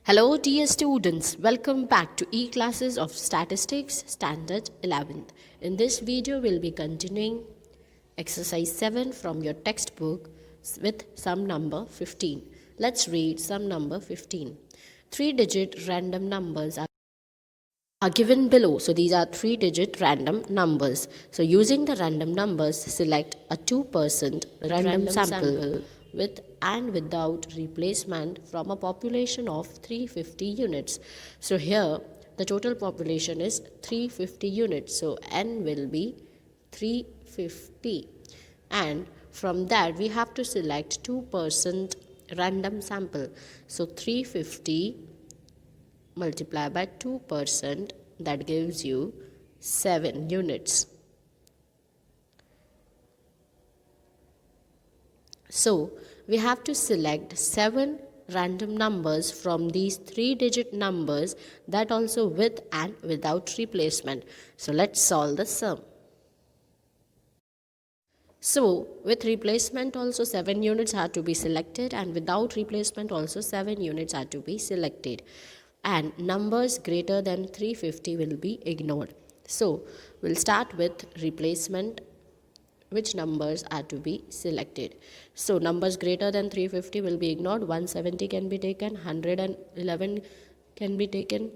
Hello dear students, welcome back to e-classes of Statistics Standard 11th. In this video, we'll be continuing exercise 7 from your textbook with sum number 15. Let's read sum number 15. Three-digit random numbers are given below. So these are three-digit random numbers. So using the random numbers, select a 2% random sample with and without replacement from a population of 350 units. So here the total population is 350 units. So n will be 350. And from that we have to select 2% random sample. So 350 multiply by 2%, that gives you 7 units. So we have to select 7 random numbers from these 3-digit numbers, that also with and without replacement. So let's solve the sum. So with replacement also 7 units are to be selected, and without replacement also 7 units are to be selected, and numbers greater than 350 will be ignored. So we'll start with replacement, which numbers are to be selected. So numbers greater than 350 will be ignored. 170 can be taken, 111 can be taken,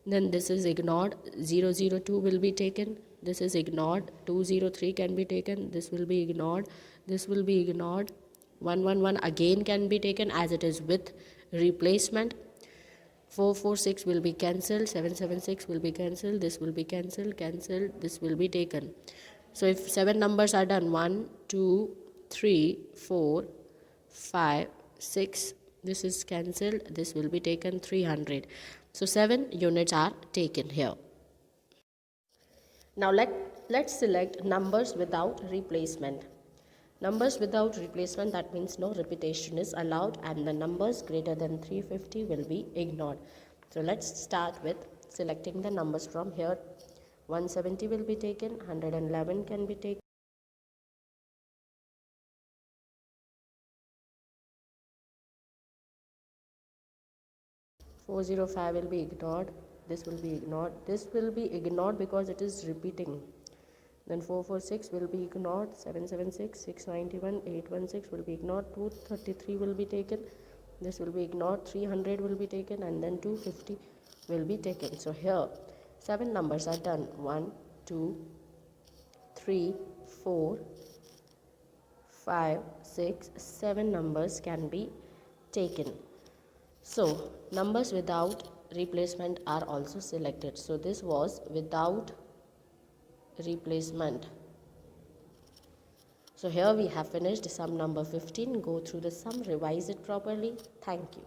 then this is ignored. 002 will be taken, this is ignored. 203 can be taken, this will be ignored, this will be ignored. 111 again can be taken as it is with replacement. 446 will be cancelled, 776 will be cancelled, this will be cancelled, this will be taken. So if 7 numbers are done, 1, 2, 3, 4, 5, 6, this is cancelled, this will be taken, 300. So 7 units are taken here. Now let's select numbers without replacement. Numbers without replacement, that means no repetition is allowed, and the numbers greater than 350 will be ignored. So let's start with selecting the numbers from here. 170 will be taken, 111 can be taken. 405 will be ignored, this will be ignored, this will be ignored because it is repeating. Then 446 will be ignored, 776, 691, 816 will be ignored, 233 will be taken, this will be ignored, 300 will be taken, and then 250 will be taken. So here 7 numbers are done. 1, 2, 3, 4, 5, 6, 7 numbers can be taken. So numbers without replacement are also selected. So this was without replacement. So here we have finished sum number 15. Go through the sum, revise it properly. Thank you.